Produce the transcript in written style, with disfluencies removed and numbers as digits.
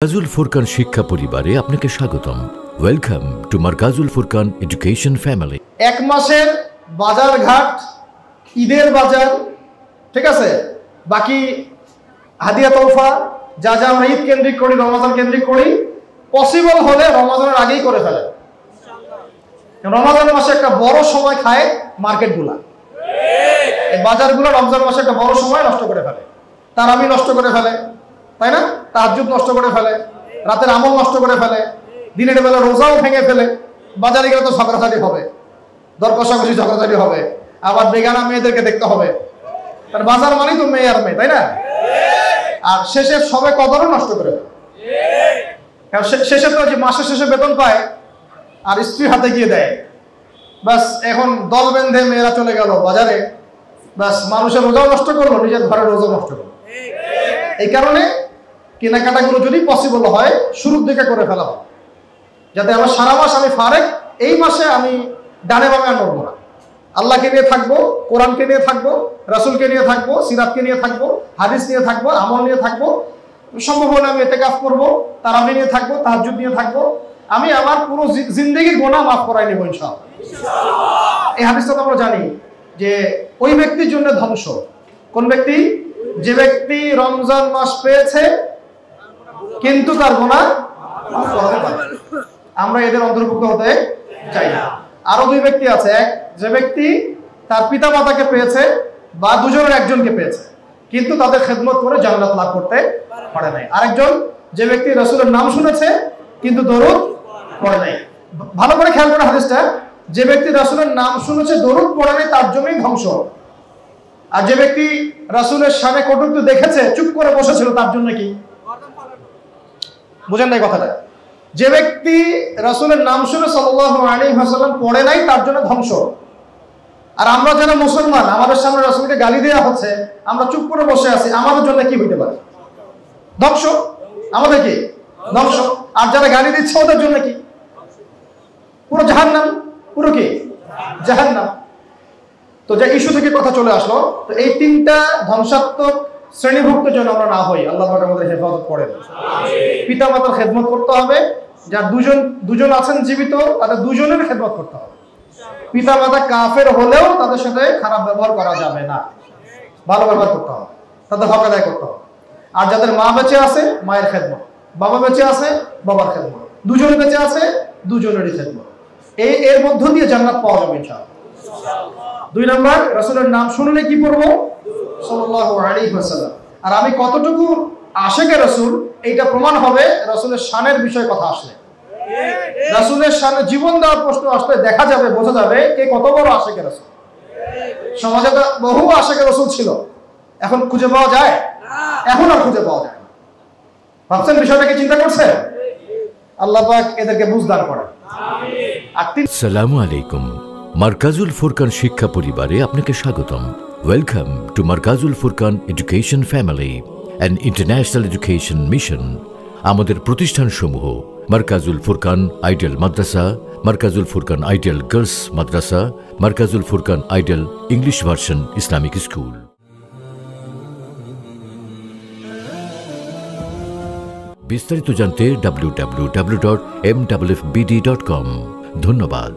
মারকাজুল ফুরকান শিক্ষা পরিবারে আপনাকে স্বাগতম। Welcome to Markazul Furqan education family. এক মাসের বাজার ঘাট, ঈদের বাজার, ঠিক আছে, বাকি হাদিয়া তোফা যা যা আমরা ঈদ কেন্দ্রিক করি, রমজান কেন্দ্রিক করি, পসিবল হলে রমজানের আগেই করে ফেলে। রমজান মাসে একটা বড় সময় খায় মার্কেটগুলা, এই বাজারগুলো রমজান মাসে একটা বড় সময় নষ্ট করে ফেলে। তারাবি নষ্ট করে ফেলে, তাই না? তাহাজ্জুদ নষ্ট করে ফেলে, রাতের আমল নষ্ট করে ফেলে, দিনের বেলা রোজাও ভেঙে ফেলে। বাজারে গেলে তো ঝগড়াঝাটি হবে, দর কষাকষি ঝগড়াঝাটি হবে, আবার বেগানা মেয়েদেরকে দেখতে হবে। তার বাজার মানেই তো মেয়ে আর মেয়ে, তাই না? আর শেষে সবে কদরও নষ্ট করে ফেলে। কারণ শেষে তো যে মাসের শেষে বেতন পায় আর স্ত্রী হাতে গিয়ে দেয়, বাস এখন দল বেঁধে মেয়েরা চলে গেল বাজারে, বাস মানুষের রোজাও নষ্ট করলো, নিজের ঘরের রোজাও নষ্ট করলো। এই কারণে কেনাকাটাগুলো যদি পসিবল হয় শুরুর দিকে করে ফেলা হয়, যাতে আমার সারা মাস আমি ফারেক, এই মাসে আমি ডানে বামে নড়বো না। আল্লাহকে নিয়ে থাকবো, কোরআনকে নিয়ে থাকবো, রাসূলকে নিয়ে থাকবো, সিরাতকে নিয়ে থাকবো, হাদিস নিয়ে থাকবো, আমল নিয়ে থাকবো। সম্ভব হলে আমি ইতিকাফ করবো, তারাবি নিয়ে থাকবো, তাহাজ্জুদ নিয়ে থাকবো। আমি আমার পুরো জিন্দেগির গুনাহ মাফ করাই নেব ইনশাআল্লাহ। এই হাদিসটা তো আমরা জানি যে ওই ব্যক্তির জন্য ধ্বংস। কোন ব্যক্তি? যে ব্যক্তি রমজান মাস পেয়েছে কিন্তু তার গুনাহ মাফ করাতে পারে। আমরা এদের অন্তর্ভুক্ত হতে চাই না। আরো দুই ব্যক্তি আছে, এক যে ব্যক্তি তার পিতা মাতাকে পেয়েছে বা দুজনের একজনকে পেয়েছে কিন্তু তাদের খেদমত করে জান্নাত লাভ করতে পারে নাই। আরেকজন যে ব্যক্তি রাসূলের নাম শুনেছে কিন্তু দরুদ পড়ে নাই। ভালো করে খেয়াল করে হাদিসটা, যে ব্যক্তি রাসূলের নাম শুনেছে দরুদ পড়ে নাই তার জন্যই ধ্বংস। আর যে ব্যক্তি রাসূলের শানে কটূক্তি দেখেছে চুপ করে বসেছিল তার জন্য কি? বুঝেন নাই কথাটা? যে ব্যক্তি রাসূলের নাম শুনে সাল্লাল্লাহু আলাইহি ওয়াসাল্লাম পড়ে নাই তার জন্য ধ্বংস। আর আমরা যারা মুসলমান, আমাদের সামনে রাসূলকে গালি দেওয়া হচ্ছে, আমরা চুপ করে বসে আছি, আমাদের জন্য কি হইতে পারে? ধ্বংস। আমাদের কি? ধ্বংস। আর যারা গালি দিচ্ছে ওদের জন্য কি? পুরো জাহান্নাম। পুরো কি? জাহান্নাম। তো যে ইস্যু থেকে কথা চলে আসলো, তো এই তিনটা ধ্বংসাত্মক শ্রেণীভুক্ত যেন আমরা না হই, আল্লাহ পাক আমাদের হেফাজত করেন। পিতা মাতার খেদমত করতে হবে, যার দুজন আছেন জীবিত তাদের দুজনের খেদমত করতে হবে। পিতা মাতা কাফের হলেও তাদের সাথে খারাপ ব্যবহার করা যাবে না, ভালো ব্যবহার করতে হবে, তাদের হক আদায় করতে হবে। আর যাদের মা বেঁচে আছে মায়ের খেদমত, বাবা বেঁচে আছে বাবার খেদমত, দুজন বেঁচে আছে দুজনেরই খেদমত। এর মধ্য দিয়ে জান্নাত পাওয়া যাবে ইনশাআল্লাহ। দুই নাম্বার, রাসূলের নাম শুনলে কি পড়বো? সাল্লাল্লাহু আলাইহি ওয়াসাল্লাম। আর আমি কতটুকু আশিকে রাসূল এইটা প্রমাণ হবে রাসূলের শানের বিষয়ে কথা আসলে। রাসূলের শানে জীবন দেওয়ার প্রশ্ন আসলে দেখা যাবে, বোঝা যাবে কে কত বড় আশিকে রাসূল। সমাজে তো বহু আশিকে রাসূল ছিল, এখন খুঁজে পাওয়া যায়? এখন আর খুঁজে পাওয়া যায় না। ভাবছেন বিষয়টাকে চিন্তা করছেন? আল্লাহ পাক এদেরকে বুঝদান করেন। আসসালামু আলাইকুম। মারকাজুল ফুরকান শিক্ষা পরিবারে আপনাকে স্বাগতম। Welcome to Markazul Furqan education family, an international education mission. আমাদের প্রতিষ্ঠানসমূহ: মারকাজুল ফুরকান আইডিয়াল মাদ্রাসা, মারকাজুল ফুরকান আইডিয়াল গার্লস মাদ্রাসা, Markazul Furqan ideal English version Islamic school. বিস্তারিত জানতে www.mffbd.com। ধন্যবাদ।